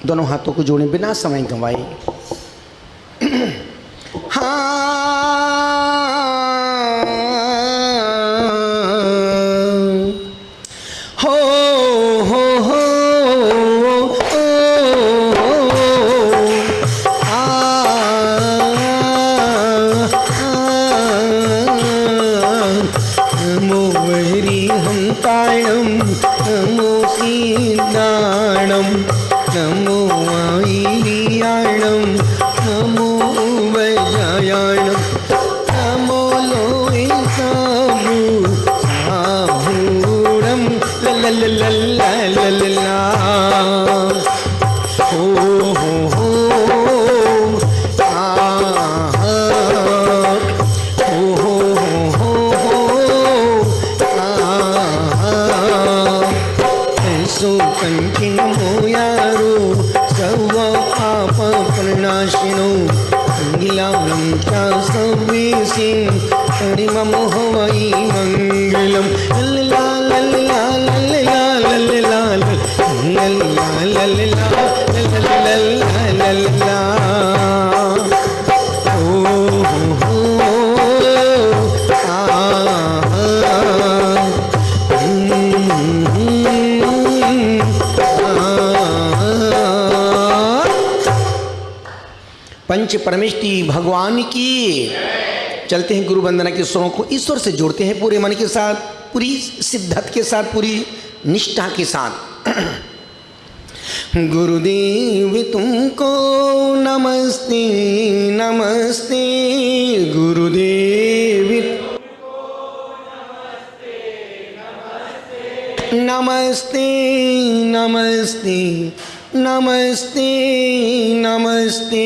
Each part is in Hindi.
दोनों हाथों को जोड़े बिना समय गंवाए। पंच परमेष्टि भगवान की। चलते हैं गुरु वंदना के स्वरों को ईश्वर से जोड़ते हैं पूरे मन के साथ, पूरी सिद्धत के साथ, पूरी निष्ठा के साथ। गुरुदेव तुमको नमस्ते नमस्ते, गुरुदेव नमस्ते नमस्ते नमस्ते नमस्ते।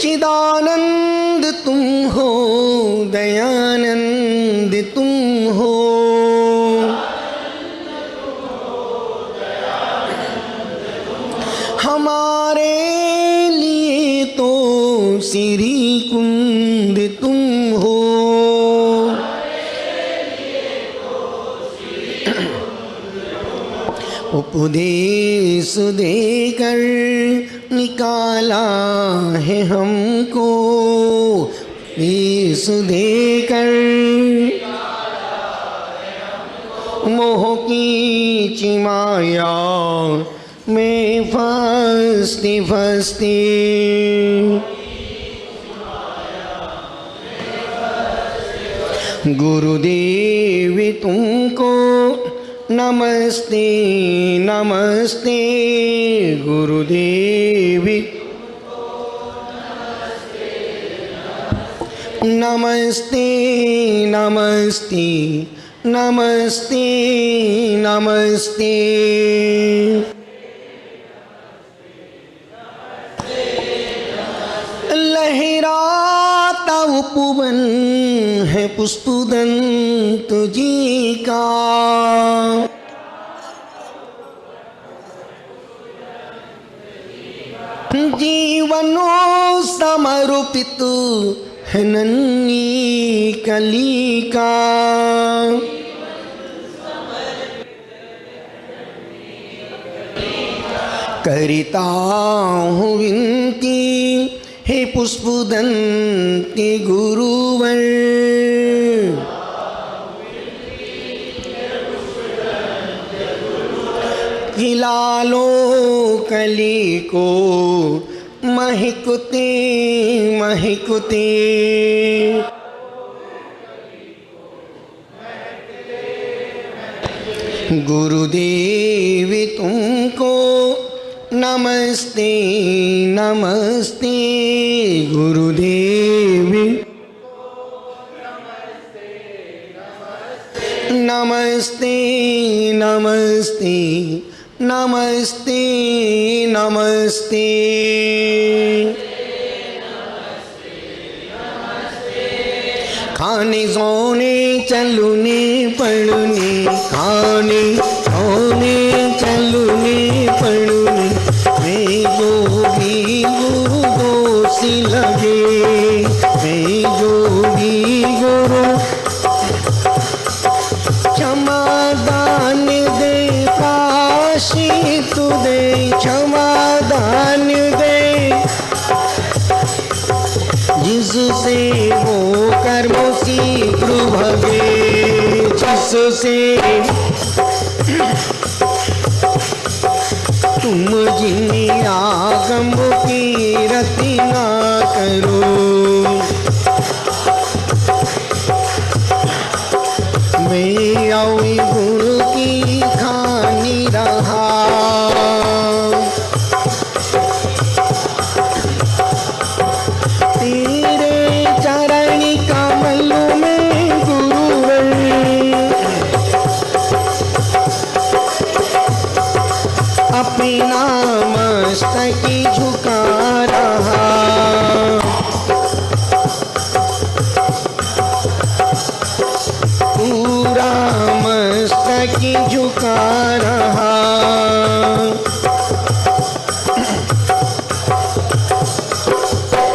चिदानंद तुम हो, दयानंद तुम हो, हमारे लिए तो श्री कुंद तुम हो। उपदेश देकर निकाला है हमको, उपदेश देकर मोह की चिमाया में फंसते फंसते। गुरुदेव तुमको नमस्ते नमस्ते, गुरुदेव नमस्ते नमस्ते नमस्ते नमस्ते। लहराता उपवन है पुष्पदंत जी का, जीवनों समर्पित है नन्ही कली का। करता हूँ विनती हे पुष्पदंती गुरुवर, खिला लो कली को महकते महकते। गुरुदेव तुमको नमस्ते नमस्ते, गुरुदेव नमस्ते नमस्ते नमस्ते नमस्ते। खाने सोने चलने पड़ने, खाने सोने चलने पड़ने में जो भी गुरु दोषी लगे, में जो भी गुरु क्षमा जिससे वो कर्म शीघ्र भगे, जिससे तुम जिन्हें आगम की रति ना करो, मैं आई गुण की खानी रहा, तेरे चरण कमल में गुरुवर अपना मस्तक झुका रहा, पूरा मस्तक झुका रहा।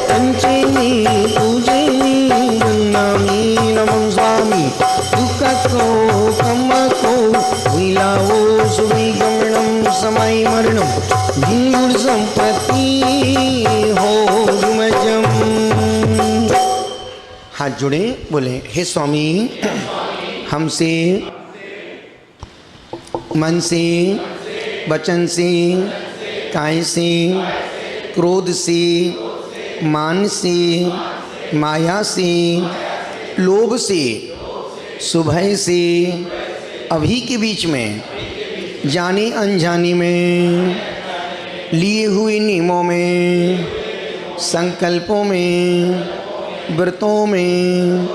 पंचमी पूजनी नमामि नमः स्वामी, दुख को कम को विलाओ सुविगमनम समय मरणम, भिन्गुर संपत्ति हो गुमजम। हाथ जोड़े बोले, हे स्वामी हमसे मन से, वचन से, काय से, क्रोध से, मान से, माया से, लोभ से, सुभय से, अभी के बीच में, जाने अनजाने में, लिए हुए नियमों में, संकल्पों में, व्रतों में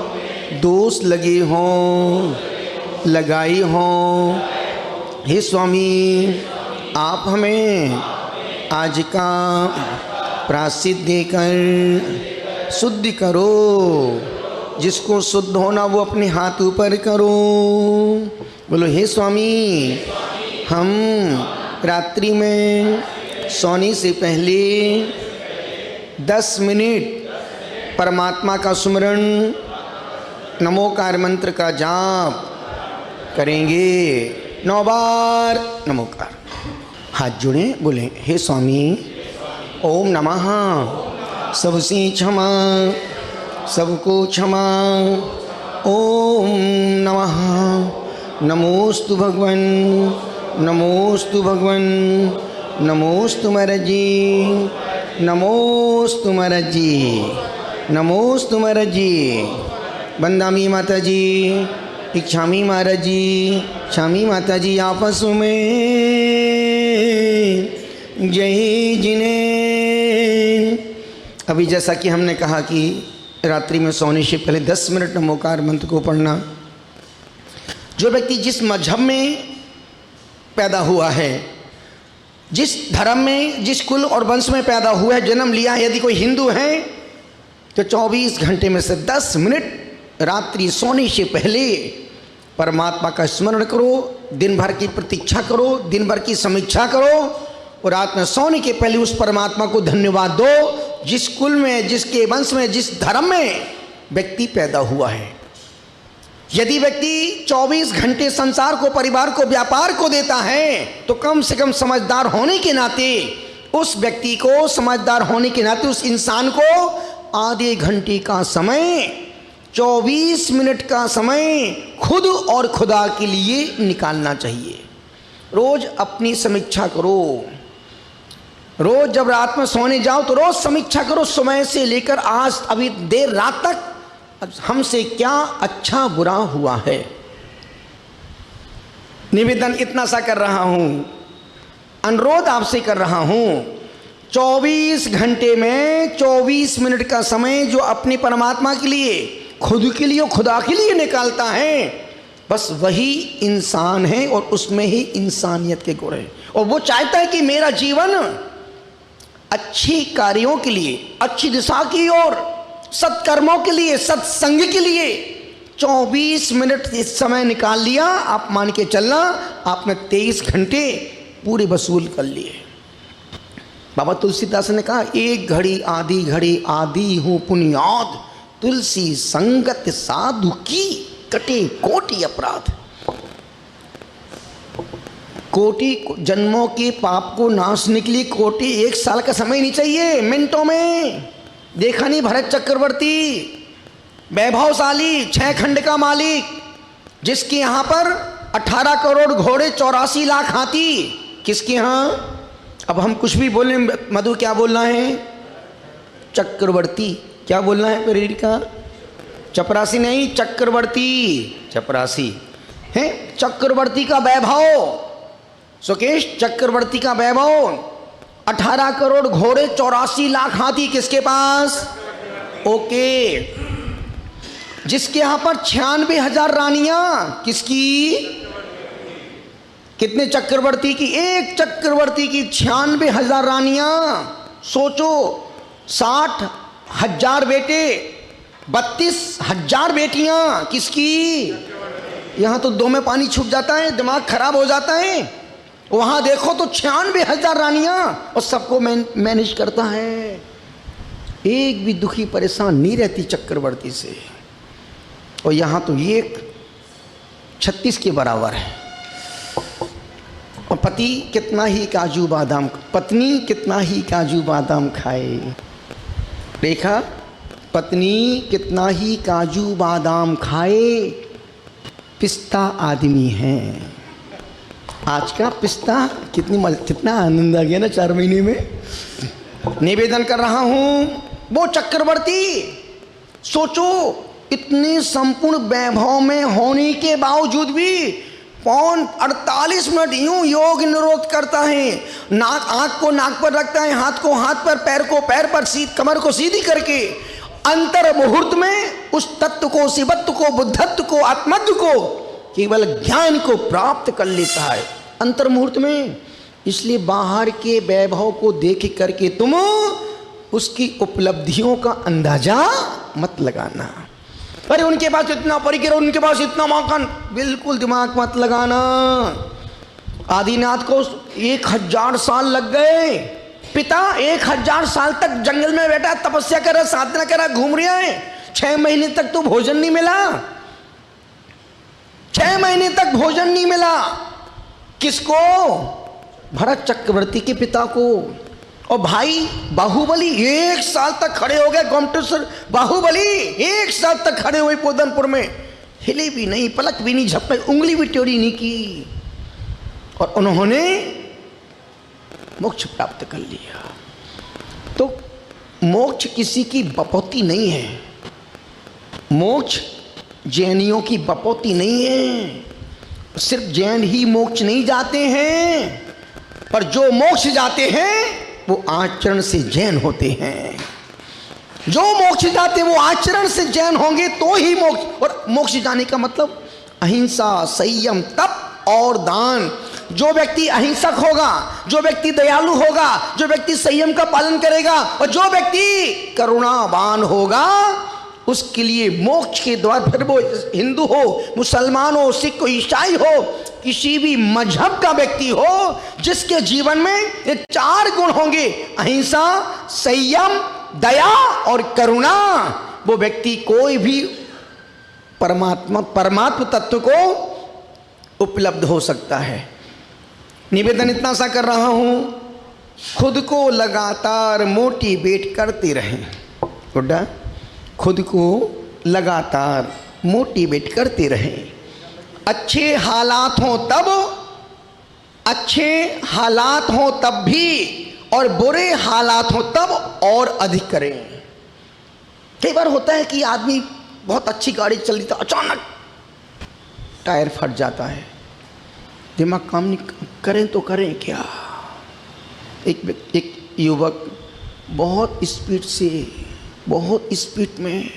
दोष लगे हों, लगाई हों, हे स्वामी आप हमें आज का प्रायश्चित देकर शुद्ध करो, जिसको शुद्ध होना वो अपने हाथ ऊपर करो। बोलो, हे स्वामी हम रात्रि में सोने से पहले 10 मिनट परमात्मा का सुमरण, नमोकार मंत्र का जाप करेंगे, 9 बार नमोकार। हाथ जुड़े बोले, हे स्वामी ओम नमः, सबसे क्षमा, सबको क्षमा, ओम नमः, नमोस्तु भगवन, नमोस्तु भगवन, नमोस्तु महाराज जी, नमोस्तु महाराज जी, नमोस्तु महाराज जी, बंदामी माता जी, इच्छामी महाराज जी, क्षामी माता जी, आपस में जय जिन्हें। अभी जैसा कि हमने कहा कि रात्रि में सोने से पहले 10 मिनट नमोकार मंत्र को पढ़ना। जो व्यक्ति जिस मजहब में पैदा हुआ है, जिस धर्म में, जिस कुल और वंश में पैदा हुआ है, जन्म लिया है, यदि कोई हिंदू है तो 24 घंटे में से 10 मिनट रात्रि सोने से पहले परमात्मा का स्मरण करो, दिन भर की प्रतीक्षा करो, दिन भर की समीक्षा करो और रात में सोने के पहले उस परमात्मा को धन्यवाद दो जिस कुल में, जिसके वंश में, जिस धर्म में व्यक्ति पैदा हुआ है। यदि व्यक्ति 24 घंटे संसार को, परिवार को, व्यापार को देता है तो कम से कम समझदार होने के नाते उस व्यक्ति को, समझदार होने के नाते उस इंसान को आधे घंटे का समय, 24 मिनट का समय खुद और खुदा के लिए निकालना चाहिए। रोज अपनी समीक्षा करो। रोज जब रात में सोने जाओ तो रोज समीक्षा करो, सुबह से लेकर आज अभी देर रात तक हमसे क्या अच्छा बुरा हुआ है। निवेदन इतना सा कर रहा हूं, अनुरोध आपसे कर रहा हूं, 24 घंटे में 24 मिनट का समय जो अपने परमात्मा के लिए, खुद के लिए, खुदा के लिए निकालता है, बस वही इंसान है और उसमें ही इंसानियत के गुण है। और वो चाहता है कि मेरा जीवन अच्छी कार्यों के लिए, अच्छी दिशा की ओर, सत्कर्मों के लिए, सत्संग के लिए 24 मिनट इस समय निकाल लिया, आप मान के चलना आपने 23 घंटे पूरे वसूल कर लिए। बाबा तुलसीदास ने कहा, एक घड़ी आधी घड़ी आदि हूँ पुण्याद, तुलसी संगत साधु की कटे कोटि अपराध। कोटि जन्मों के पाप को नाशने के लिए कोटि 1 साल का समय नहीं चाहिए, मिनटों में देखा नहीं भरत चक्रवर्ती, वैभवशाली 6 खंड का मालिक, जिसके यहाँ पर 18 करोड़ घोड़े 84 लाख हाथी। किसके यहाँ? अब हम कुछ भी बोलें, मधु क्या बोलना है? चक्रवर्ती। क्या बोलना है परेड का? चपरासी नहीं, चक्रवर्ती, चपरासी है। चक्रवर्ती का वैभव, सुकेश, चक्रवर्ती का वैभव, 18 करोड़ घोड़े 84 लाख हाथी किसके पास? ओके। जिसके यहां पर 96,000 रानियां, किसकी? कितने चक्रवर्ती की? एक चक्रवर्ती की 96,000 रानियां। सोचो, 60,000 बेटे, 32,000 बेटियां, किसकी? यहां तो 2 में पानी छूट जाता है, दिमाग खराब हो जाता है। वहां देखो तो 96,000 रानियां, और सबको मैनेज करता है। एक भी दुखी परेशान नहीं रहती चक्रवर्ती से। और यहां तो एक 36 के बराबर है। और पति कितना ही काजू बादाम, पत्नी कितना ही काजू बादाम खाए। देखा, पत्नी कितना ही काजू बादाम खाए, पिस्ता आदमी है। आज का पिस्ता कितना आनंद आ गया ना 4 महीने में। निवेदन कर रहा हूं, वो चक्रवर्ती, सोचो इतने संपूर्ण वैभव में होने के बावजूद भी कौन 48 मिनट यूं योग निरोध करता है। नाक, आंख को नाक पर रखता है, हाथ को हाथ पर, पैर को पैर पर, कमर को सीधी करके अंतर मुहूर्त में उस तत्व को, शिवत्व को, बुद्धत्व को, आत्मत्व को, केवल ज्ञान को प्राप्त कर लेता है अंतर मुहूर्त में। इसलिए बाहर के वैभव को देख करके तुम उसकी उपलब्धियों का अंदाजा मत लगाना। अरे उनके पास इतना परिकर, उनके पास इतना मकान, बिल्कुल दिमाग मत लगाना। आदिनाथ को 1000 साल लग गए। पिता 1000 साल तक जंगल में बैठा, तपस्या कर रहा, साधना कर रहा, घूम रहा है। 6 महीने तक तो भोजन नहीं मिला, 6 महीने तक भोजन नहीं मिला। किसको? भरत चक्रवर्ती के पिता को। और भाई बाहुबली 1 साल तक खड़े हो गए, गोमटेश्वर बाहुबली 1 साल तक खड़े हुए पोदनपुर में, हिले भी नहीं, पलक भी नहीं झपकी, उंगली भी टेढ़ी नहीं की, और उन्होंने मोक्ष प्राप्त कर लिया। तो मोक्ष किसी की बपौती नहीं है, मोक्ष जैनियों की बपौती नहीं है। सिर्फ जैन ही मोक्ष नहीं जाते हैं, पर जो मोक्ष जाते हैं वो आचरण से जैन होते हैं। जो मोक्ष जाते हैं वो आचरण से जैन होंगे तो ही मोक्ष। और मोक्ष जाने का मतलब अहिंसा, संयम, तप और दान। जो व्यक्ति अहिंसक होगा, जो व्यक्ति दयालु होगा, जो व्यक्ति संयम का पालन करेगा, और जो व्यक्ति करुणावान होगा, उसके लिए मोक्ष के द्वार, फिर वो हिंदू हो, मुसलमान हो, सिख हो, ईसाई हो, किसी भी मजहब का व्यक्ति हो, जिसके जीवन में ये 4 गुण होंगे, अहिंसा, संयम, दया और करुणा, वो व्यक्ति कोई भी परमात्मा तत्व को उपलब्ध हो सकता है। निवेदन इतना सा कर रहा हूं, खुद को लगातार मोटिवेट करते रहें। गुड्डा, खुद को लगातार मोटिवेट करते रहें। अच्छे हालात हों तब, अच्छे हालात हों तब भी, और बुरे हालात हों तब और अधिक करें। कई बार होता है कि आदमी बहुत अच्छी गाड़ी चल रही था, अचानक टायर फट जाता है, दिमाग काम नहीं, करें तो करें क्या। एक युवक बहुत स्पीड में,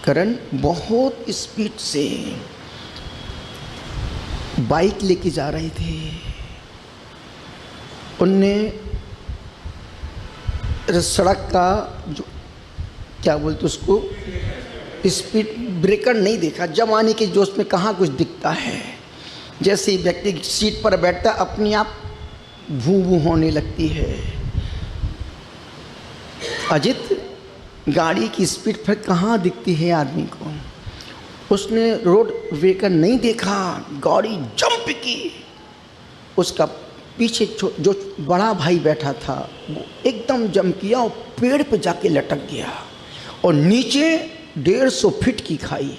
करण बहुत स्पीड से बाइक लेके जा रहे थे। उनने सड़क का जो क्या बोलते उसको, स्पीड ब्रेकर नहीं देखा। जवानी के जोश में कहाँ कुछ दिखता है। जैसे ही व्यक्ति सीट पर बैठता है, अपने आप भू भू होने लगती है। अजित, गाड़ी की स्पीड फिर कहाँ दिखती है आदमी को। उसने रोड ब्रेकर नहीं देखा, गाड़ी जंप की, उसका पीछे जो बड़ा भाई बैठा था वो एकदम जम किया और पेड़ पे जाके लटक गया और नीचे 150 फीट की खाई,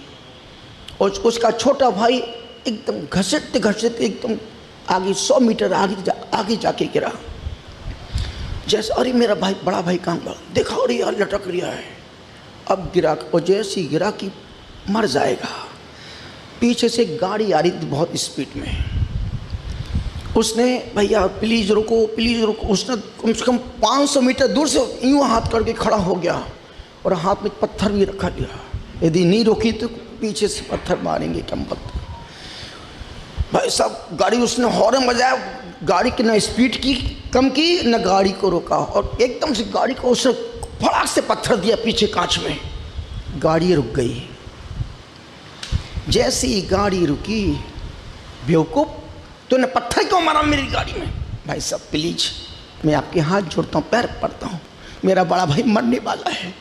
और उसका छोटा भाई एकदम घसीटते घसीटते एकदम आगे 100 मीटर आगे जाके गिरा। जैसे अरे मेरा भाई, बड़ा भाई काम कर देखा, अरे यार लटक रहा है। अब गिरा और जैसे ही गिरा कि मर जाएगा, पीछे से गाड़ी आ रही थी बहुत स्पीड में। उसने भैया प्लीज़ रुको प्लीज़ रुको, उसने कम से कम 500 मीटर दूर से यूँ हाथ करके खड़ा हो गया और हाथ में पत्थर भी रखा गया, यदि नहीं रोकी तो पीछे से पत्थर मारेंगे कम पत्थर। भाई साहब गाड़ी उसने हॉर्न बजाया, गाड़ी की ना स्पीड की कम की न गाड़ी को रोका, और एकदम से गाड़ी को उसने फटाक से पत्थर दिया पीछे कांच में, गाड़ी रुक गई। जैसे ही गाड़ी रुकी, बेवकूफ़ तूने पत्थर क्यों मारा मेरी गाड़ी में? भाई साहब प्लीज मैं आपके हाथ जोड़ता हूँ, पैर पड़ता हूँ, मेरा बड़ा भाई मरने वाला है,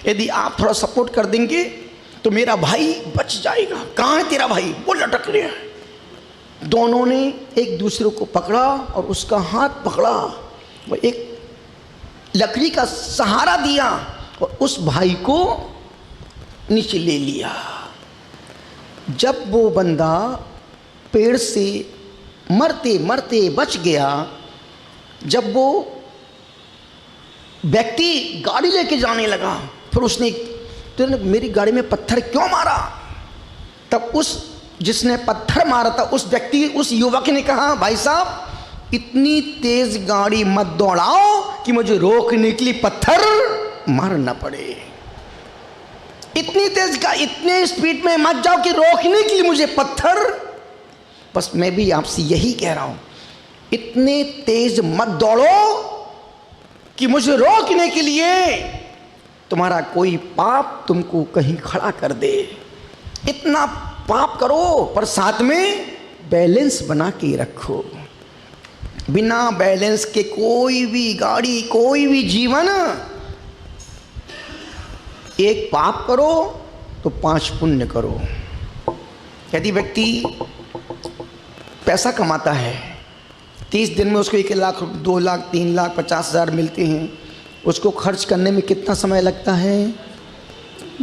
यदि आप थोड़ा सपोर्ट कर देंगे तो मेरा भाई बच जाएगा। कहाँ है तेरा भाई? वो लटक रहा है। दोनों ने एक दूसरे को पकड़ा और उसका हाथ पकड़ा, वो एक लकड़ी का सहारा दिया और उस भाई को नीचे ले लिया। जब वो बंदा पेड़ से मरते मरते बच गया, जब वो व्यक्ति गाड़ी लेके जाने लगा, फिर उसने तो मेरी गाड़ी में पत्थर क्यों मारा? तब उस जिसने पत्थर मारा था उस व्यक्ति, उस युवक ने कहा भाई साहब इतनी तेज गाड़ी मत दौड़ाओ कि मुझे रोकने के लिए पत्थर मारना पड़े। इतनी तेज का इतने स्पीड में मत जाओ कि रोकने के लिए मुझे पत्थर। बस मैं भी आपसे यही कह रहा हूं, इतने तेज मत दौड़ो कि मुझे रोकने के लिए तुम्हारा कोई पाप तुमको कहीं खड़ा कर दे। इतना पाप करो पर साथ में बैलेंस बना के रखो। बिना बैलेंस के कोई भी गाड़ी, कोई भी जीवन, एक पाप करो तो 5 पुण्य करो। यदि व्यक्ति पैसा कमाता है, 30 दिन में उसको 1 लाख, 2 लाख, 3 लाख 50,000 मिलते हैं, उसको खर्च करने में कितना समय लगता है?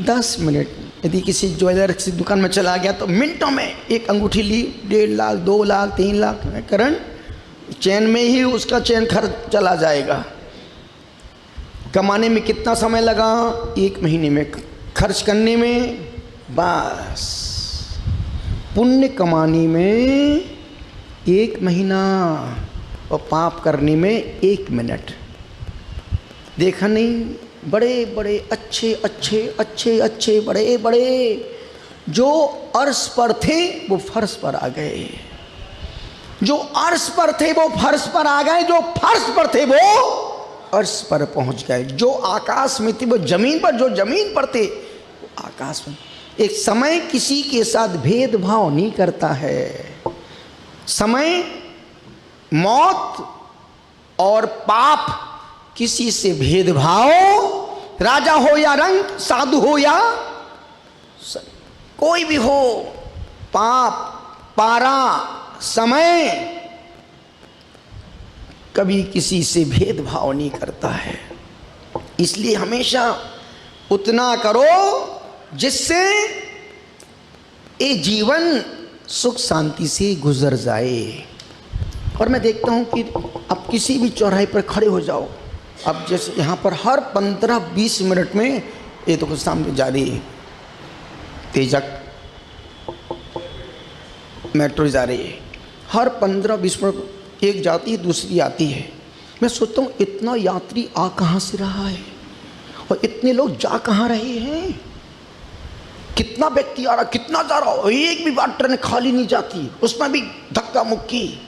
10 मिनट। यदि किसी ज्वेलर किसी दुकान में चला गया तो मिनटों में एक अंगूठी ली, 1.5 लाख, 2 लाख, 3 लाख, करंट चैन में ही उसका चैन खर्च चला जाएगा। कमाने में कितना समय लगा? 1 महीने में। खर्च करने में बस, पुण्य कमाने में 1 महीना और पाप करने में 1 मिनट। देखा नहीं, बड़े बड़े अच्छे अच्छे अच्छे अच्छे बड़े बड़े जो अर्श पर थे वो फर्श पर आ गए, जो अर्श पर थे वो फर्श पर आ गए, जो फर्श पर थे वो अर्श पर पहुंच गए, जो आकाश में थे वो जमीन पर, जो जमीन पर थे वो आकाश में। एक समय किसी के साथ भेदभाव नहीं करता है। समय, मौत और पाप किसी से भेदभाव, राजा हो या रंग, साधु हो या कोई भी हो, पाप, पारा, समय कभी किसी से भेदभाव नहीं करता है। इसलिए हमेशा उतना करो जिससे ये जीवन सुख शांति से गुजर जाए। और मैं देखता हूँ कि अब किसी भी चौराहे पर खड़े हो जाओ, अब जैसे यहाँ पर हर 15-20 मिनट में ये तो कुछ सामने जा रही है, तेजक मेट्रो जा रही है, हर 15-20 मिनट एक जाती है दूसरी आती है। मैं सोचता हूँ इतना यात्री आ कहाँ से रहा है और इतने लोग जा कहाँ रहे हैं? कितना व्यक्ति आ रहा, कितना जा रहा, एक भी बार ट्रेन खाली नहीं जाती, उसमें भी धक्का मुक्की।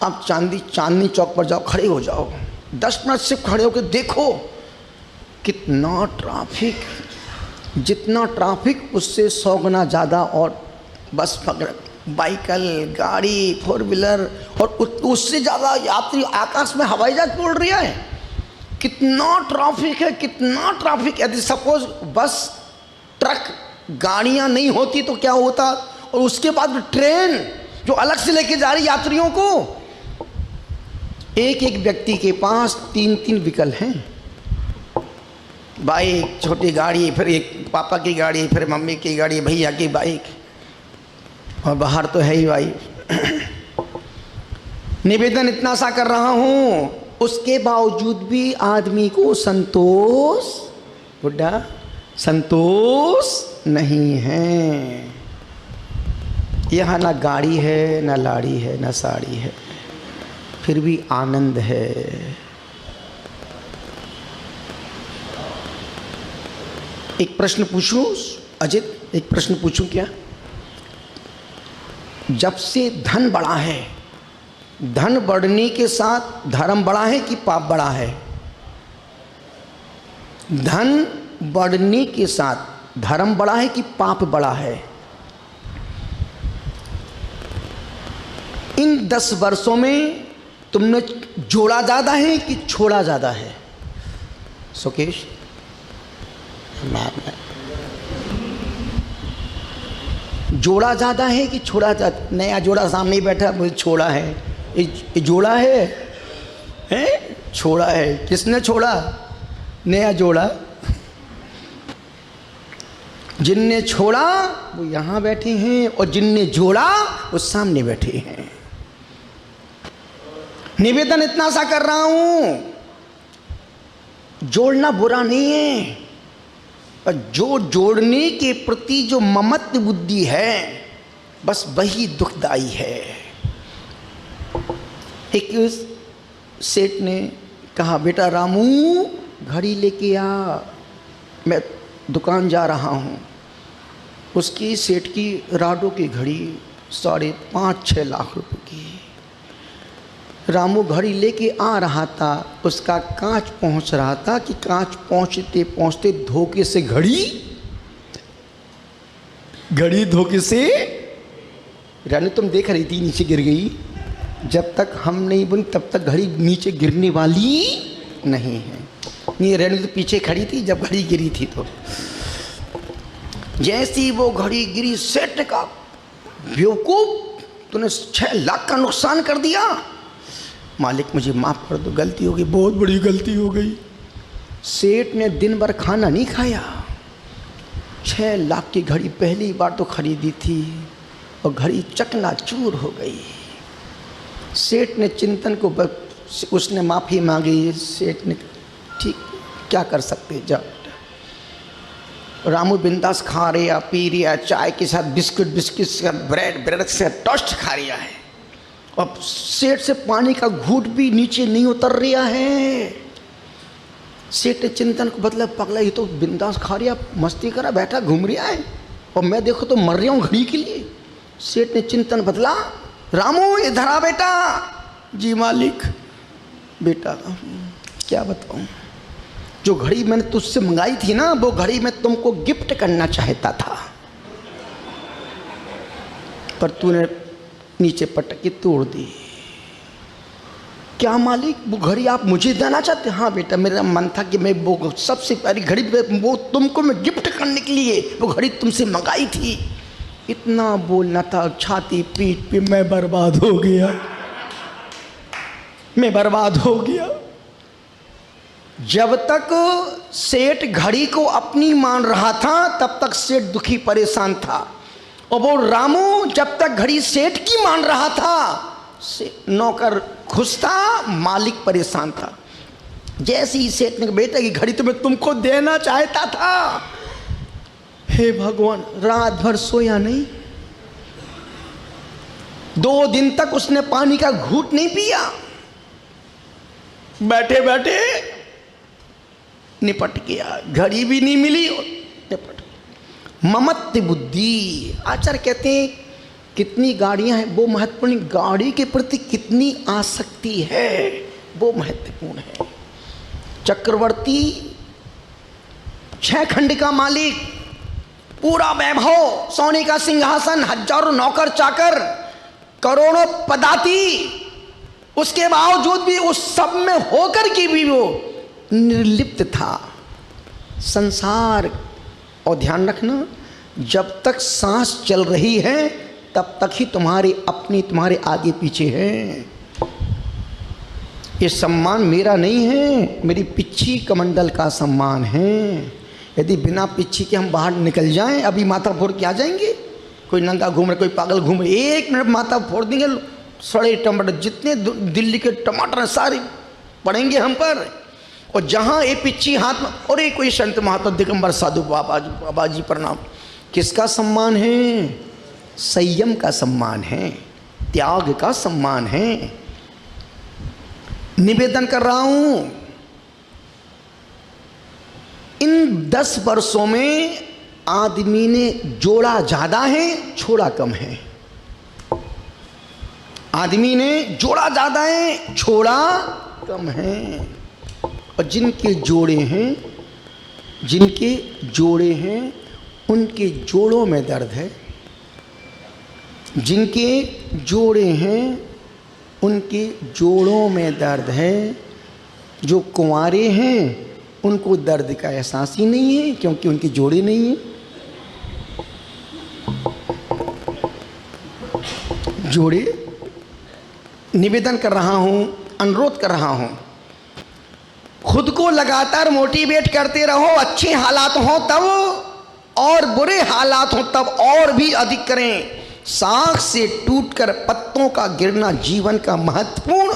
आप चांदनी चौक पर जाओ, खड़े हो जाओ, 10 मिनट सिर्फ खड़े होकर देखो कितना ट्रैफिक, जितना ट्रैफिक उससे 100 गुना ज़्यादा। और बस पकड़, बाइकल, गाड़ी, 4 व्हीलर और उससे ज़्यादा यात्री आकाश में हवाई जहाज उड़ रही है। कितना ट्रैफिक है, कितना ट्रैफिक। यदि सपोज बस, ट्रक, गाड़ियाँ नहीं होती तो क्या होता? और उसके बाद ट्रेन जो अलग से लेके जा रही यात्रियों को, एक एक व्यक्ति के पास 3-3 विकल्प हैं, बाइक, छोटी गाड़ी, फिर एक पापा की गाड़ी, फिर मम्मी की गाड़ी, भैया की बाइक, और बाहर तो है ही बाइक। निवेदन इतना सा कर रहा हूं, उसके बावजूद भी आदमी को संतोष, बुढ़ा संतोष नहीं है। यहाँ ना गाड़ी है, ना लाड़ी है, ना साड़ी है, फिर भी आनंद है। एक प्रश्न पूछूं अजित, एक प्रश्न पूछूं क्या? जब से धन बढ़ा है, धन बढ़ने के साथ धर्म बढ़ा है कि पाप बढ़ा है? धन बढ़ने के साथ धर्म बढ़ा है कि पाप बढ़ा है? इन 10 वर्षों में तुमने जोड़ा ज्यादा है कि छोड़ा ज्यादा है? सुकेश, जोड़ा ज्यादा है कि छोड़ा ज्यादा? नया जोड़ा सामने बैठा, मुझे छोड़ा है, ये जोड़ा है, हैं? छोड़ा है। किसने छोड़ा? नया जोड़ा। जिनने छोड़ा वो यहाँ बैठे हैं, और जिनने जोड़ा वो सामने बैठे हैं। निवेदन इतना सा कर रहा हूं, जोड़ना बुरा नहीं है, पर जो जोड़ने के प्रति जो ममत्व बुद्धि है, बस वही दुखदाई है। एक सेठ ने कहा, बेटा रामू घड़ी लेके आ, मैं दुकान जा रहा हूँ। उसकी सेठ की राडो की घड़ी 5.5-6 लाख रुपए की। रामू घड़ी लेके आ रहा था, उसका कांच पहुंच रहा था कि कांच पहुंचते पहुंचते धोखे से घड़ी धोखे से, रानी तुम देख रही थी, नीचे गिर गई। जब तक हम नहीं बनी तब तक घड़ी नीचे गिरने वाली नहीं है। ये रानी तो पीछे खड़ी थी जब घड़ी गिरी थी। तो जैसी वो घड़ी गिरी, सेठ का बेवकूफ, तूने 6 लाख का नुकसान कर दिया। मालिक मुझे माफ़ कर दो, गलती हो गई, बहुत बड़ी गलती हो गई। सेठ ने दिन भर खाना नहीं खाया। 6 लाख की घड़ी पहली बार तो खरीदी थी और घड़ी चकनाचूर हो गई। सेठ ने चिंतन को उसने माफ़ी मांगी। सेठ ने ठीक, क्या कर सकते, जाओ। रामू बिंदास खा रहा, पी रहा, चाय के साथ बिस्कुट के साथ ब्रेड के साथ टोस्ट खा रहा है। अब सेठ से पानी का घूंट भी नीचे नहीं उतर रहा है। सेठ ने चिंतन को बदला, पगला ये तो बिंदास खा रहा, मस्ती करा बैठा, घूम रहा है, और मैं देखो तो मर रहा हूँ घड़ी के लिए। सेठ ने चिंतन बदला, रामू इधर आ बेटा। जी मालिक। बेटा क्या बताऊँ, जो घड़ी मैंने तुझसे मंगाई थी ना, वो घड़ी मैं तुमको गिफ्ट करना चाहता था, पर तूने नीचे पटक के तोड़ दी। क्या मालिक, वो घड़ी आप मुझे देना चाहते? हाँ बेटा, मेरा मन था कि मैं वो सबसे प्यारी घड़ी वो तुमको मैं गिफ्ट करने के लिए वो घड़ी तुमसे मंगाई थी। इतना बोलना था, छाती पीट पे मैं बर्बाद हो गया, मैं बर्बाद हो गया। जब तक सेठ घड़ी को अपनी मान रहा था तब तक सेठ दुखी परेशान था, और वो रामू जब तक घड़ी सेठ की मान रहा था, नौकर खुश था, मालिक परेशान था। जैसे ही सेठ ने बेटा की घड़ी तो मैं तुमको देना चाहता था। हे भगवान, रात भर सोया नहीं, 2 दिन तक उसने पानी का घूंट नहीं पिया। बैठे बैठे निपट गया, घड़ी भी नहीं मिली और निपट गया। ममत्व बुद्धि। आचार्य कहते हैं कितनी गाड़ियां हैं वो महत्वपूर्ण, गाड़ी के प्रति कितनी आसक्ति है वो महत्वपूर्ण है। चक्रवर्ती 6 खंड का मालिक, पूरा वैभव, सोने का सिंहासन, हजारों नौकर चाकर, करोड़ों पदाती, उसके बावजूद भी उस सब में होकर के भी वो निर्लिप्त था। संसार, और ध्यान रखना, जब तक सांस चल रही है तब तक ही तुम्हारे अपनी तुम्हारे आगे पीछे है। ये सम्मान मेरा नहीं है, मेरी पिच्छी कमंडल का सम्मान है। यदि बिना पिच्छी के हम बाहर निकल जाएं, अभी माथा फोड़ के आ जाएंगे। कोई नंगा घूम रहा, कोई पागल घूम रहे, 1 मिनट माथा फोड़ देंगे, सड़े टमाटर जितने दिल्ली के टमाटर हैं सारे पड़ेंगे हम पर। और जहाँ ये पिच्छी हाथ में, और एक कोई संत महात्मा दिगंबर साधु बाबा जी प्रणाम, किसका सम्मान है? संयम का सम्मान है, त्याग का सम्मान है। निवेदन कर रहा हूं, इन 10 वर्षों में आदमी ने जोड़ा ज्यादा है, छोड़ा कम है। आदमी ने जोड़ा ज्यादा है, छोड़ा कम है। और जिनके जोड़े हैं उनके जोड़ों में दर्द है। जिनके जोड़े हैं उनके जोड़ों में दर्द है। जो कुंवारे हैं उनको दर्द का एहसास ही नहीं है, क्योंकि उनके जोड़े नहीं हैं। जोड़े, निवेदन कर रहा हूं, अनुरोध कर रहा हूं, खुद को लगातार मोटिवेट करते रहो। अच्छे हालात हों तब और बुरे हालात हों तब और भी अधिक करें। शाख से टूटकर पत्तों का गिरना जीवन का महत्वपूर्ण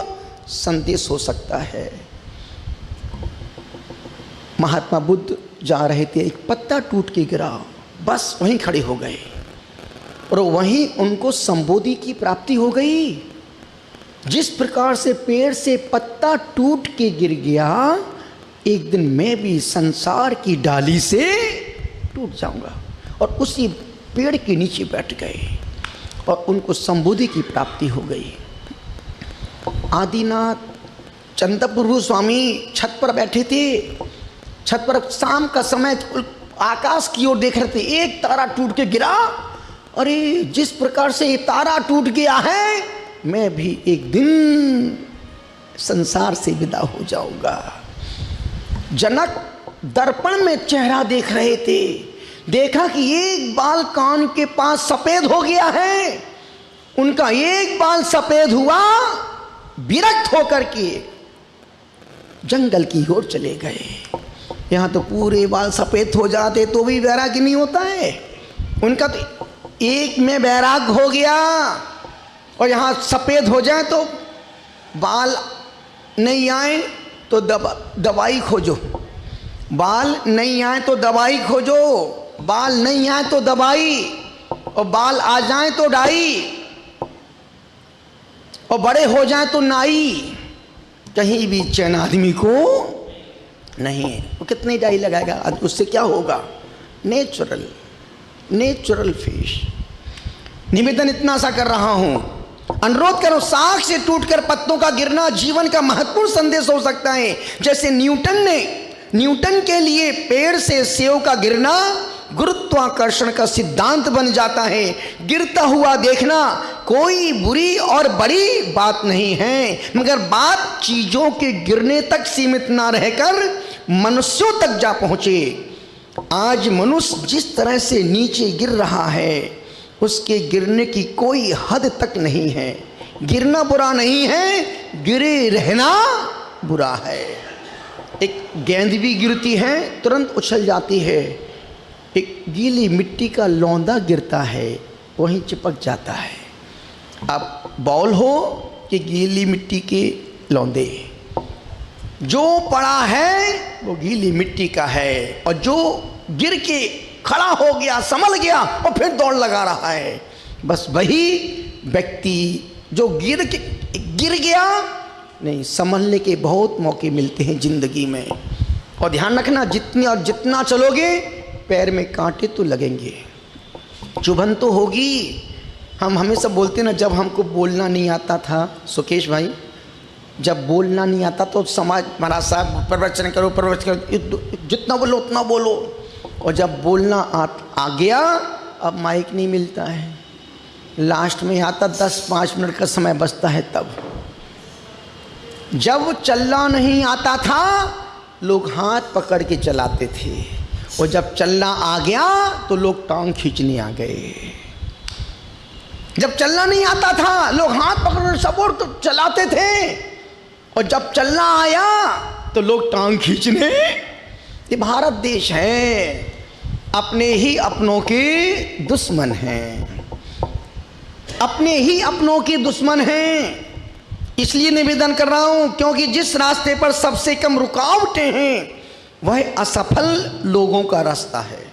संदेश हो सकता है। महात्मा बुद्ध जा रहे थे, एक पत्ता टूट के गिरा, बस वहीं खड़े हो गए और वहीं उनको संबोधि की प्राप्ति हो गई। जिस प्रकार से पेड़ से पत्ता टूट के गिर गया, एक दिन मैं भी संसार की डाली से टूट जाऊंगा। और उसी पेड़ के नीचे बैठ गए और उनको संबोधि की प्राप्ति हो गई। आदिनाथ चंद्रप्रभु स्वामी छत पर बैठे थे। छत पर शाम का समय आकाश की ओर देख रहे थे, एक तारा टूट के गिरा। अरे जिस प्रकार से ये तारा टूट गया है, मैं भी एक दिन संसार से विदा हो जाऊंगा। जनक दर्पण में चेहरा देख रहे थे, देखा कि एक बाल कान के पास सफेद हो गया है। उनका एक बाल सफेद हुआ, विरक्त होकर के जंगल की ओर चले गए। यहाँ तो पूरे बाल सफेद हो जाते तो भी वैराग्य नहीं होता है, उनका तो एक में वैराग्य हो गया। और यहाँ सफ़ेद हो जाए तो बाल नहीं आए तो दवाई खोजो, बाल नहीं आए तो दवाई खोजो, बाल नहीं आए तो दवाई, और बाल आ जाए तो डाई, और बड़े हो जाए तो नाई। कहीं भी चैन आदमी को नहीं है। वो कितनी डाई लगाएगा, उससे क्या होगा? Natural face. निवेदन इतना सा कर रहा हूं, अनुरोध करो, शाख से टूटकर पत्तों का गिरना जीवन का महत्वपूर्ण संदेश हो सकता है। जैसे न्यूटन के लिए पेड़ से सेव का गिरना गुरुत्वाकर्षण का सिद्धांत बन जाता है। गिरता हुआ देखना कोई बुरी और बड़ी बात नहीं है, मगर बात चीजों के गिरने तक सीमित ना रहकर मनुष्यों तक जा पहुंचे। आज मनुष्य जिस तरह से नीचे गिर रहा है, उसके गिरने की कोई हद तक नहीं है। गिरना बुरा नहीं है, गिरे रहना बुरा है। एक गेंद भी गिरती है, तुरंत उछल जाती है। एक गीली मिट्टी का लौंदा गिरता है, वहीं चिपक जाता है। अब बॉल हो कि गीली मिट्टी के लौंदे, जो पड़ा है वो गीली मिट्टी का है, और जो गिर के खड़ा हो गया, संभल गया और फिर दौड़ लगा रहा है, बस वही व्यक्ति जो गिर गया। नहीं, संभलने के बहुत मौके मिलते हैं जिंदगी में। और ध्यान रखना, जितना चलोगे पैर में कांटे तो लगेंगे, चुभन तो होगी। हम हमेशा बोलते ना, जब हमको बोलना नहीं आता था, सुकेश भाई, जब बोलना नहीं आता तो समाज महाराज साहब प्रवचन करो, जितना बोलो उतना बोलो। और जब बोलना आ गया, अब माइक नहीं मिलता है, लास्ट में आता 10-5 मिनट का समय बचता है। तब जब चलना नहीं आता था, लोग हाथ पकड़ के चलाते थे, और जब चलना आ गया तो लोग टांग खींचने आ गए। जब चलना नहीं आता था, लोग हाथ पकड़ सपोर्ट तो चलाते थे, और जब चलना आया तो लोग टांग खींचने। ये भारत देश है, अपने ही अपनों के दुश्मन हैं, अपने ही अपनों के दुश्मन हैं। इसलिए निवेदन कर रहा हूं क्योंकि जिस रास्ते पर सबसे कम रुकावटें हैं वह असफल लोगों का रास्ता है।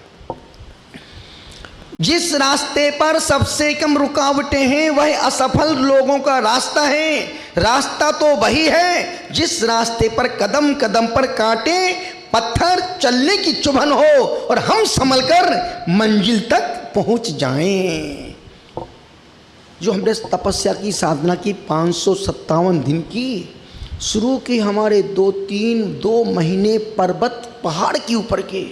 जिस रास्ते पर सबसे कम रुकावटें हैं वह असफल लोगों का रास्ता है। रास्ता तो वही है जिस रास्ते पर कदम कदम पर कांटे पत्थर चलने की चुभन हो और हम संभल कर मंजिल तक पहुंच जाएं। जो हमने तपस्या की साधना की 557 दिन की शुरू की, हमारे 2 महीने पर्वत पहाड़ के ऊपर के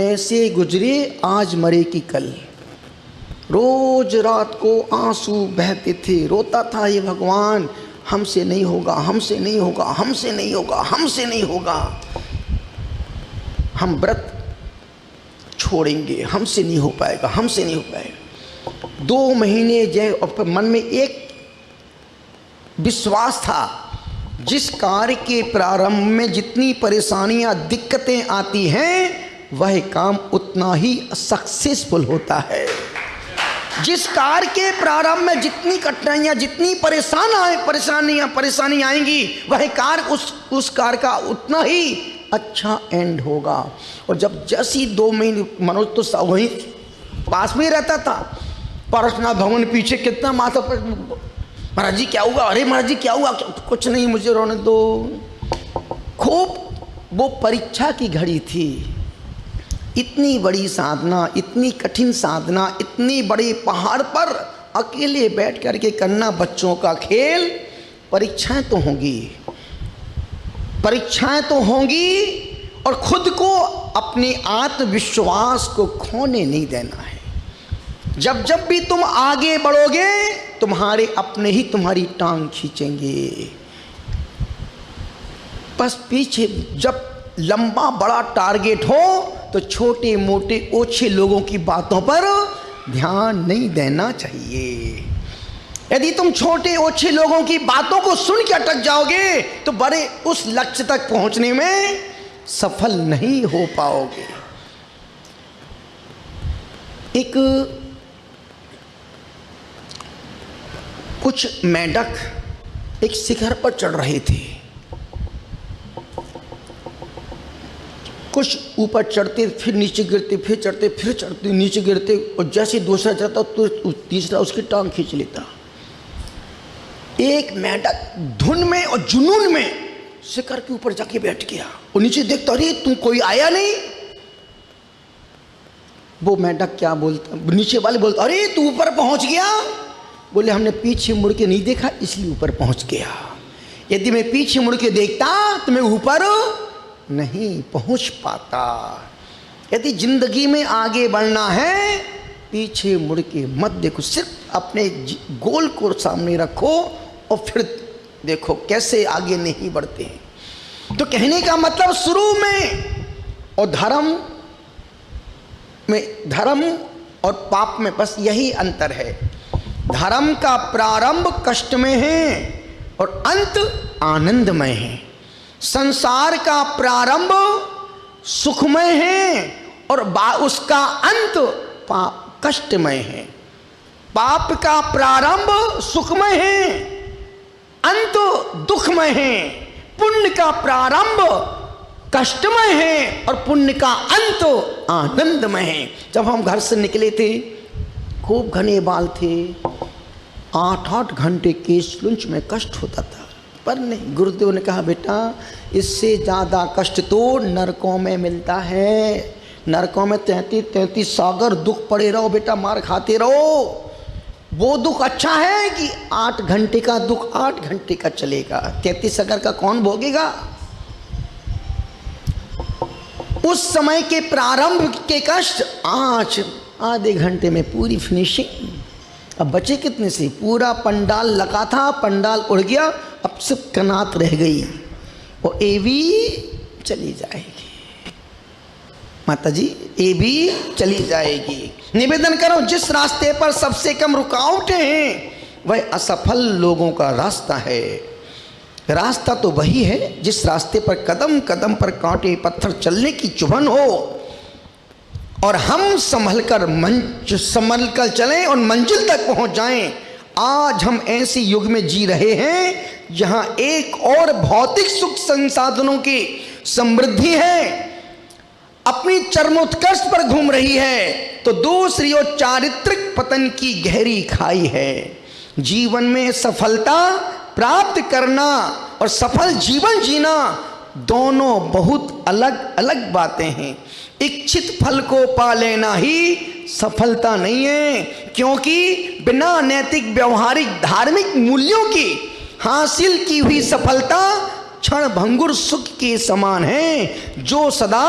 ऐसे गुजरे आज मरे की कल। रोज रात को आंसू बहते थे, रोता था ये भगवान हमसे नहीं होगा, हमसे नहीं होगा, हमसे नहीं होगा, हमसे नहीं होगा, हम व्रत छोड़ेंगे, हमसे नहीं हो पाएगा, हमसे नहीं हो पाएगा। 2 महीने जय, और मन में एक विश्वास था, जिस कार्य के प्रारंभ में जितनी परेशानियां दिक्कतें आती हैं वह काम उतना ही सक्सेसफुल होता है। जिस कार्य के प्रारंभ में जितनी कठिनाइयां, जितनी परेशानी आएंगी वह कार्य उस कार्य का उतना ही अच्छा एंड होगा। और जब जैसी 2 महीने, मनोज तो वहीं पास में ही रहता था, पारसनाथ भवन पीछे, कितना माथा पर, महाराज जी क्या हुआ, अरे महाराज जी क्या हुआ, कुछ नहीं मुझे रोने दो। खूब वो परीक्षा की घड़ी थी, इतनी बड़ी साधना, इतनी कठिन साधना, इतनी बड़े पहाड़ पर अकेले बैठ कर के करना बच्चों का खेल। परीक्षाएं तो होंगी, परीक्षाएं तो होंगी, और खुद को, अपने आत्मविश्वास को खोने नहीं देना है। जब जब भी तुम आगे बढ़ोगे तुम्हारे अपने ही तुम्हारी टांग खींचेंगे। बस पीछे जब लंबा बड़ा टारगेट हो तो छोटे मोटे ओछे लोगों की बातों पर ध्यान नहीं देना चाहिए। यदि तुम छोटे ओछे लोगों की बातों को सुन के अटक जाओगे तो बड़े उस लक्ष्य तक पहुंचने में सफल नहीं हो पाओगे। कुछ मेंढक एक शिखर पर चढ़ रहे थे, कुछ ऊपर चढ़ते फिर नीचे गिरते, फिर चढ़ते फिर चढ़ते नीचे गिरते, और जैसे दूसरा चढ़ता तो तीसरा उसकी टांग खींच लेता। एक मेंढक धुन में और जुनून में शिखर के ऊपर जाके बैठ गया और नीचे देखता, अरे तुम कोई आया नहीं। वो मेंढक क्या बोलता, नीचे वाले बोलता, अरे तू ऊपर पहुंच गया। बोले हमने पीछे मुड़ के नहीं देखा इसलिए ऊपर पहुंच गया। यदि मैं पीछे मुड़ के देखता तो मैं ऊपर नहीं पहुंच पाता। यदि जिंदगी में आगे बढ़ना है पीछे मुड़ के मत देखो, सिर्फ अपने गोल को सामने रखो और फिर देखो कैसे आगे नहीं बढ़ते हैं। तो कहने का मतलब शुरू में और धर्म और पाप में बस यही अंतर है। धर्म का प्रारंभ कष्ट में है और अंत आनंदमय है। संसार का प्रारंभ सुखमय है और उसका अंत कष्टमय है। पाप का प्रारंभ सुखमय है, अंत दुखमय है। पुण्य का प्रारंभ कष्टमय है और पुण्य का अंत आनंदमय है। जब हम घर से निकले थे खूब घने बाल थे, 8-8 घंटे केस लुंच में कष्ट होता था, पर नहीं, गुरुदेव ने कहा बेटा इससे ज़्यादा कष्ट तो नरकों में मिलता है। नरकों में 33 सागर दुख पड़े रहो बेटा, मार खाते रहो। वो दुख अच्छा है कि 8 घंटे का दुख 8 घंटे का चलेगा, 33 सागर का कौन भोगेगा। उस समय के प्रारंभ के कष्ट आज आधे घंटे में पूरी फिनिशिंग। अब बचे कितने से, पूरा पंडाल लगा था, पंडाल उड़ गया, अब सिर्फ कनात रह गई और ये भी चली जाएगी। माता जी ये भी चली जाएगी। निवेदन करो जिस रास्ते पर सबसे कम रुकावटें हैं वह असफल लोगों का रास्ता है। रास्ता तो वही है जिस रास्ते पर कदम कदम पर कांटे पत्थर चलने की चुभन हो, और हम संभल कर चलें और मंजिल तक पहुंच जाएं। आज हम ऐसे युग में जी रहे हैं जहां एक और भौतिक सुख संसाधनों की समृद्धि है, अपनी चरमोत्कर्ष पर घूम रही है, तो दूसरी ओर चारित्रिक पतन की गहरी खाई है। जीवन में सफलता प्राप्त करना और सफल जीवन जीना दोनों बहुत अलग अलग बातें हैं। इच्छित फल को पा लेना ही सफलता नहीं है, क्योंकि बिना नैतिक, व्यवहारिक, धार्मिक मूल्यों की हासिल की हुई सफलता क्षण भंगुर सुख के समान है जो सदा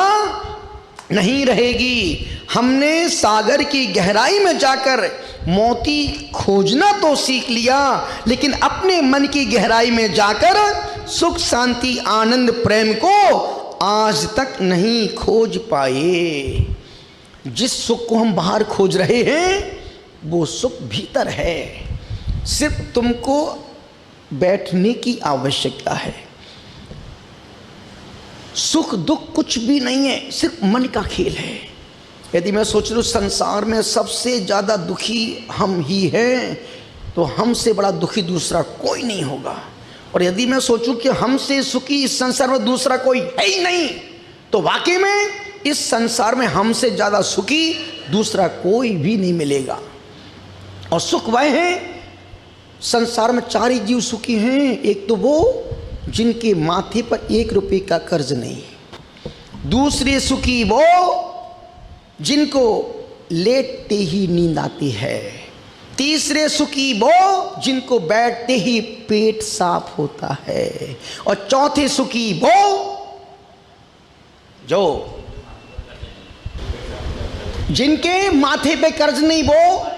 नहीं रहेगी। हमने सागर की गहराई में जाकर मोती खोजना तो सीख लिया, लेकिन अपने मन की गहराई में जाकर सुख, शांति, आनंद, प्रेम को आज तक नहीं खोज पाए। जिस सुख को हम बाहर खोज रहे हैं वो सुख भीतर है। सिर्फ तुमको बैठने की आवश्यकता है। सुख दुख कुछ भी नहीं है, सिर्फ मन का खेल है। यदि मैं सोच लूँ संसार में सबसे ज़्यादा दुखी हम ही हैं, तो हमसे बड़ा दुखी दूसरा कोई नहीं होगा। और यदि मैं सोचूं कि हमसे सुखी इस संसार में दूसरा कोई है ही नहीं, तो वाकई में इस संसार में हमसे ज़्यादा सुखी दूसरा कोई भी नहीं मिलेगा। और सुख वह है, संसार में चार ही जीव सुखी हैं। एक तो वो जिनके माथे पर 1 रुपये का कर्ज नहीं, दूसरे सुखी वो जिनको लेटते ही नींद आती है, तीसरे सुखी वो जिनको बैठते ही पेट साफ होता है, और चौथे सुखी वो जो जिनके माथे पे कर्ज नहीं, वो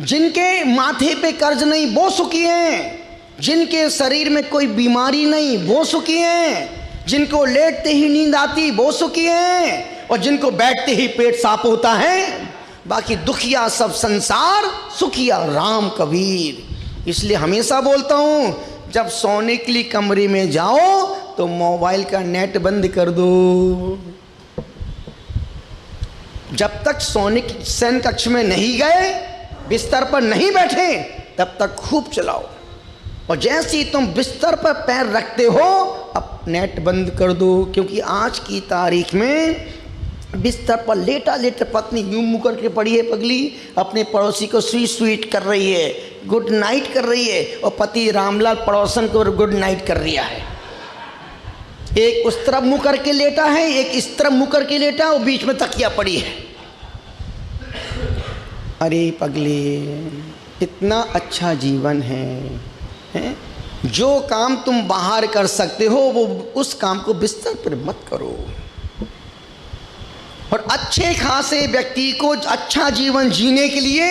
जिनके माथे पे कर्ज नहीं वो सुखी हैं। जिनके शरीर में कोई बीमारी नहीं वो सुखी हैं। जिनको लेटते ही नींद आती वो सुखी हैं, और जिनको बैठते ही पेट साफ होता है। बाकी दुखिया सब संसार, सुखिया राम कबीर। इसलिए हमेशा बोलता हूँ, जब सोने के लिए कमरे में जाओ तो मोबाइल का नेट बंद कर दो। जब तक सोने की शयन कक्ष में नहीं गए, बिस्तर पर नहीं बैठे, तब तक खूब चलाओ। और जैसे ही तुम बिस्तर पर पैर रखते हो, अब नेट बंद कर दो। क्योंकि आज की तारीख में बिस्तर पर लेटा लेटा पत्नी यूं मुँह करके पड़ी है पगली, अपने पड़ोसी को स्वीट स्वीट कर रही है, गुड नाइट कर रही है, और पति रामलाल पड़ोसन को गुड नाइट कर रहा है। एक उस तरफ मुँह करके लेटा है, एक इस तरफ मुँह करके लेटा, और बीच में तकिया पड़ी है। अरे पगली, इतना अच्छा जीवन है। जो काम तुम बाहर कर सकते हो, वो उस काम को बिस्तर पर मत करो। और अच्छे खासे व्यक्ति को अच्छा जीवन जीने के लिए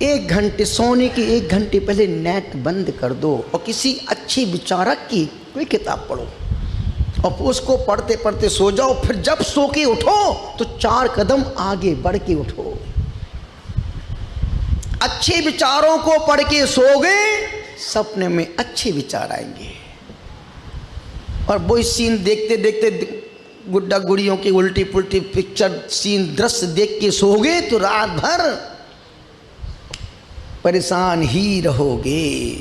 1 घंटे, सोने के 1 घंटे पहले नेट बंद कर दो, और किसी अच्छे विचारक की कोई किताब पढ़ो, और उसको पढ़ते पढ़ते सो जाओ। फिर जब सो के उठो तो 4 कदम आगे बढ़ के उठो। अच्छे विचारों को पढ़ के सोओगे, सपने में अच्छे विचार आएंगे। और वो सीन देखते देखते गुड्डा गुड़ियों की उल्टी पुल्टी पिक्चर सीन दृश्य देख के सोओगे तो रात भर परेशान ही रहोगे।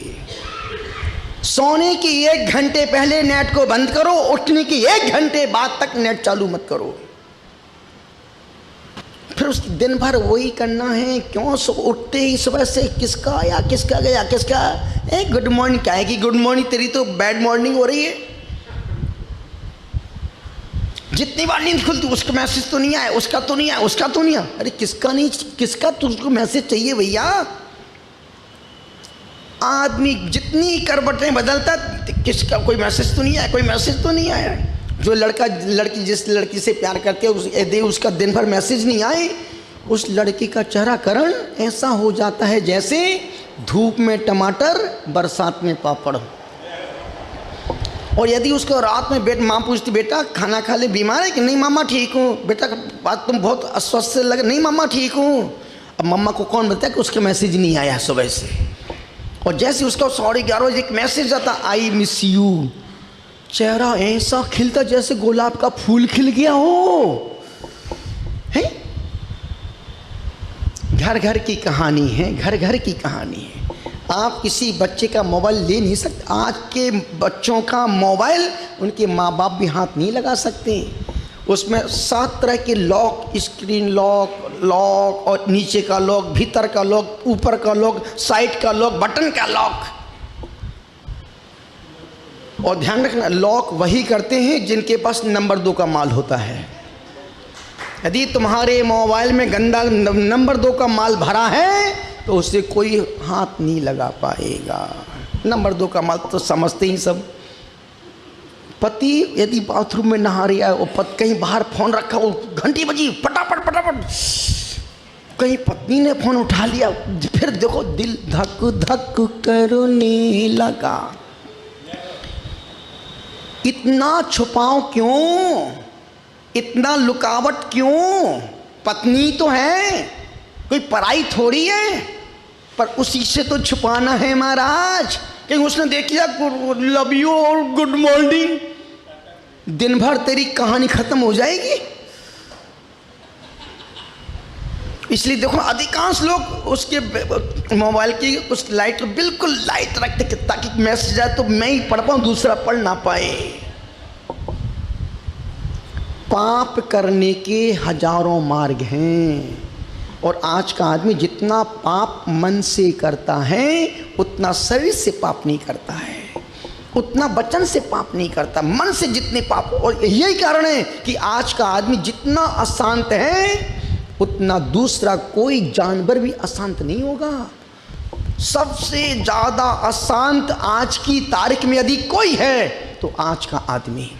सोने की 1 घंटे पहले नेट को बंद करो, उठने की 1 घंटे बाद तक नेट चालू मत करो। फिर उस दिन भर वही करना है। क्यों उठते ही सुबह से किसका आया, किसका गया, किसका गुड मॉर्निंग, क्या है कि गुड मॉर्निंग, तेरी तो बैड मॉर्निंग हो रही है। जितनी बार नींद खुलती उसका मैसेज तो नहीं आया, उसका तो नहीं आया, उसका तो नहीं आया। अरे किसका नहीं, किसका तुझको मैसेज चाहिए भैया। आदमी जितनी करवटें बदलता, किसका कोई मैसेज तो नहीं आया, कोई मैसेज तो नहीं आया। जो लड़का लड़की जिस लड़की से प्यार करते हैं, यदि उसका दिन भर मैसेज नहीं आए, उस लड़की का चेहरा करण ऐसा हो जाता है जैसे धूप में टमाटर, बरसात में पापड़। और यदि उसको रात में माँ पूछती, बेटा खाना खा ले, बीमार है कि नहीं? मामा ठीक हूँ। बेटा बात तुम बहुत अस्वस्थ से लगे, नहीं मामा ठीक हूँ। अब मम्मा को कौन बताया कि उसका मैसेज नहीं आया सुबह से। और जैसे उसका 11:30 एक मैसेज आता, आई मिस यू, चेहरा ऐसा खिलता जैसे गुलाब का फूल खिल गया हो। है? घर घर की कहानी है, घर घर की कहानी है। आप किसी बच्चे का मोबाइल ले नहीं सकते। आज के बच्चों का मोबाइल उनके माँ बाप भी हाथ नहीं लगा सकते। उसमें 7 तरह के लॉक, स्क्रीन लॉक और नीचे का लॉक, भीतर का लॉक, ऊपर का लॉक, साइड का लॉक, बटन का लॉक। और ध्यान रखना, लॉक वही करते हैं जिनके पास नंबर 2 का माल होता है। यदि तुम्हारे मोबाइल में गंदा नंबर 2 का माल भरा है तो उससे कोई हाथ नहीं लगा पाएगा। नंबर 2 का माल तो समझते ही सब। पति यदि बाथरूम में नहा रहा है और कहीं बाहर फोन रखा हो, घंटी बजी, फटाफट फटाफट, कहीं पत्नी ने फोन उठा लिया, फिर देखो दिल धक धक करने लगा। इतना छुपाओ क्यों, इतना लुकावट क्यों? पत्नी तो है, कोई पराई थोड़ी है, पर उसी से तो छुपाना है महाराज। कहीं उसने देख लिया लव यू और गुड मॉर्निंग, दिन भर तेरी कहानी खत्म हो जाएगी। इसलिए देखो अधिकांश लोग उसके मोबाइल की उस लाइट बिल्कुल लाइट रखते ताकि मैसेज आए तो मैं ही पढ़ पाऊँ, दूसरा पढ़ ना पाए। पाप करने के हजारों मार्ग हैं और आज का आदमी जितना पाप मन से करता है उतना शरीर से पाप नहीं करता है, उतना वचन से पाप नहीं करता, मन से जितने पाप। और यही कारण है कि आज का आदमी जितना अशांत है उतना दूसरा कोई जानवर भी अशांत नहीं होगा। सबसे ज़्यादा अशांत आज की तारीख में यदि कोई है तो आज का आदमी।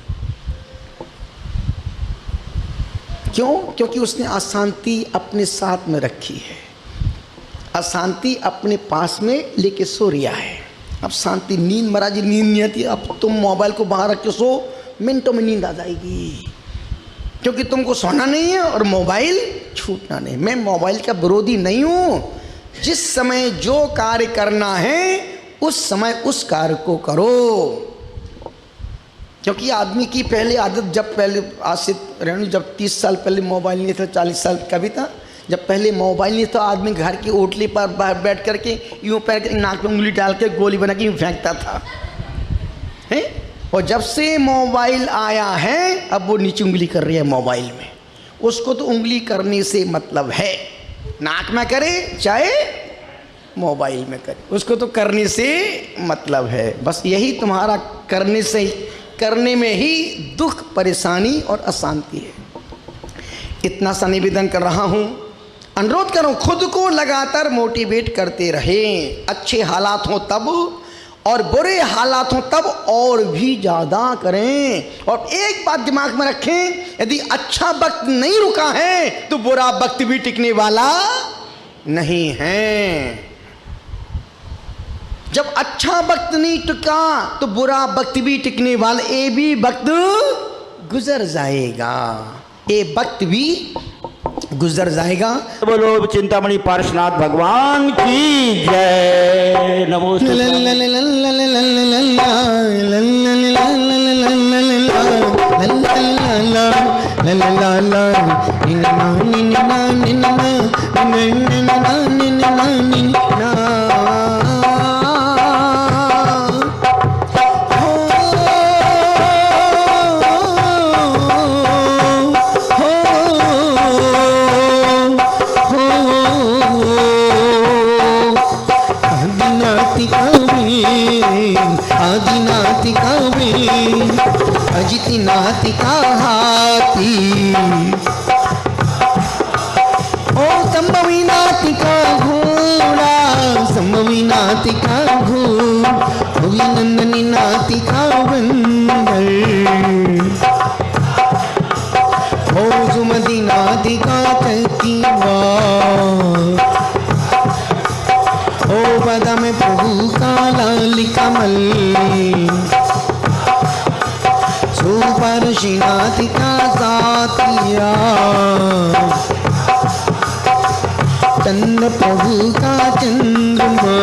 क्यों? क्योंकि उसने अशांति अपने साथ में रखी है, अशांति अपने पास में लेके सो रिया है। अब शांति, नींद महाराज नींद नहीं आती, अब तुम मोबाइल को बाहर रख के सो, मिनटों में नींद आ जाएगी, क्योंकि तुमको सोना नहीं है और मोबाइल छूटना नहीं। मैं मोबाइल का विरोधी नहीं हूँ। जिस समय जो कार्य करना है उस समय उस कार्य को करो। क्योंकि आदमी की पहले आदत, जब पहले आज से रहने, जब 30 साल पहले मोबाइल नहीं था, 40 साल का भी था, जब पहले मोबाइल नहीं था, आदमी घर की ओटली पर बैठ करके यूँ पैर के नाक में उंगली डाल के गोली बना के यूँ फेंकता था, हैं? और जब से मोबाइल आया है अब वो नीचे उंगली कर रही है मोबाइल में। उसको तो उंगली करने से मतलब है, नाक में करे चाहे मोबाइल में करे, उसको तो करने से मतलब है। बस यही तुम्हारा करने से, करने में ही दुख, परेशानी और अशांति है। इतना सा निवेदन कर रहा हूँ, अनुरोध करो खुद को लगातार मोटिवेट करते रहें। अच्छे हालात हों तब और बुरे हालात हों तब और भी ज़्यादा करें। और एक बात दिमाग में रखें, यदि अच्छा वक्त नहीं रुका है तो बुरा वक्त भी टिकने वाला नहीं है। जब अच्छा वक्त नहीं टिका तो बुरा वक्त भी टिकने वाला, ये भी वक्त गुजर जाएगा, ये वक्त भी गुजर जाएगा। बोलो चिंतामणि पार्श्वनाथ भगवान की जय। नमो अजिति नाति का हाथी, ओ संभवी नाति का घोड़ा, संभवी नाति का घोड़ा, अभिनंदनी नाति का बंदर, ओ सुमति नाति का चकीवा, ओ पदा में प्रभु का लाल कमल, सुपर्शिनाथि का साथिया, चंद्र प्रभु का चंद्रमा,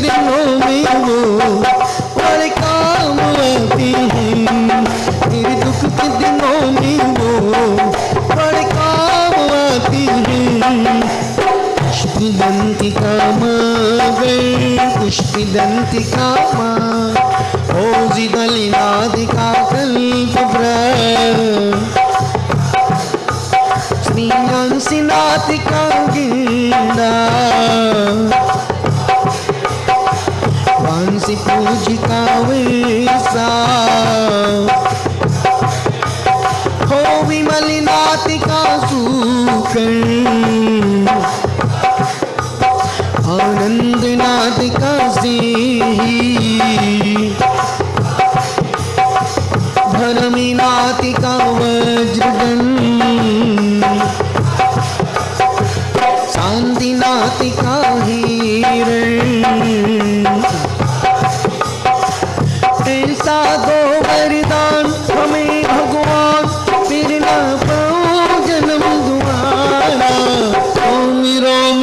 दिनों में वो बड़े काम आते हैं, मेरे दुख के दिनों में वो बड़े काम आते हैं। पुष्पदंतिका माँ गए पुष्पदंतिका माँ ओजिदलिनादिका कल्पप्रा श्रीयांसिनाथिका गिंडा वांसी पूजिका वैसा हो विमलिनाथिका सुकर आनंदनाथिका से भरमीनाथिका वज्रदंड शांतिनाथिका हिरण। ऐसा दो वरदान हमें भगवान फिर न पाओ जन्म दोबारा। ओम राम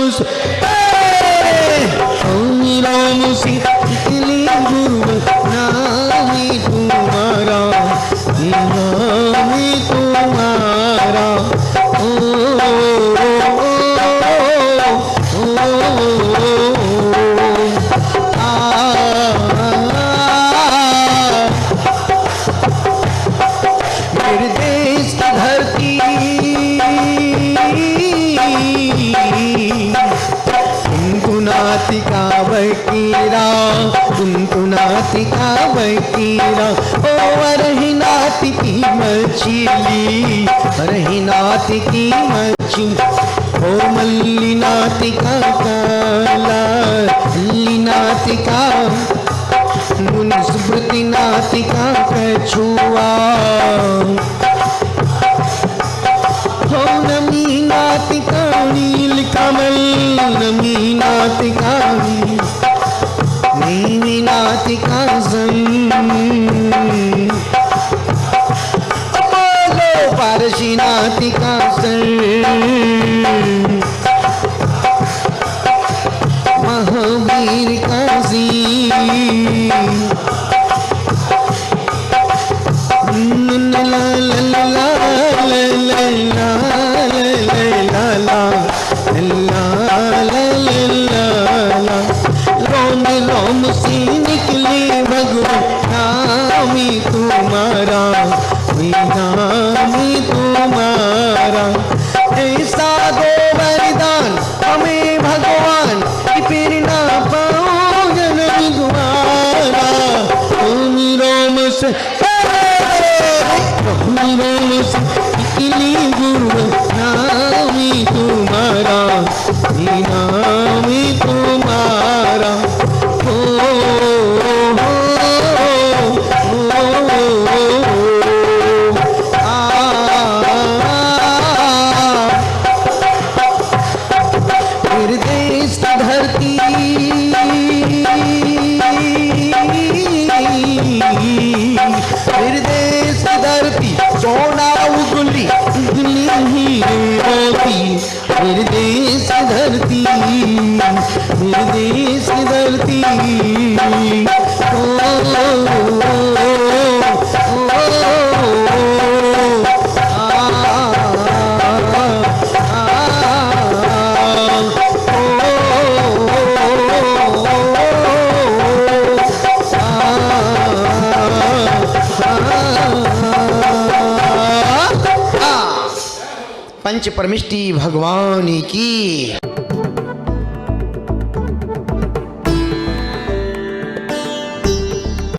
राम सीतली गुरु नाम तुम्हारा नाम तुम्हारा ओ मेरे देश की धरती नातिका बकीरा कुंतु नातिका बकीरा ओ वरही नाति की मछली वरही नाति की मछली ओ मल्ली नातिका काला मल्ली नातिका मुनिस्मृति नातिका कछुआ हो नमी नातिका नील कमल नमी नातिका नीमी नातिका अपोलो पारसी नातिका महावीर काशी ला ला ला ला ला रोम रोम से निकले भगवान नाम तुम्हारा नाम तुम्हारा। ऐसा दो वरदान हमें भगवान कि फिर ना पाओ जन्म दोबारा। ओम रोम से निकली गुरु नाम तुम्हारा नाम तुम्हारा ओ फिर देश की धरती फिर देश की धरती सोना उगली उगली हीरे मोती। फिर देश की धरती फिर देश की धरती ओ पंच परमिष्टि भगवान की।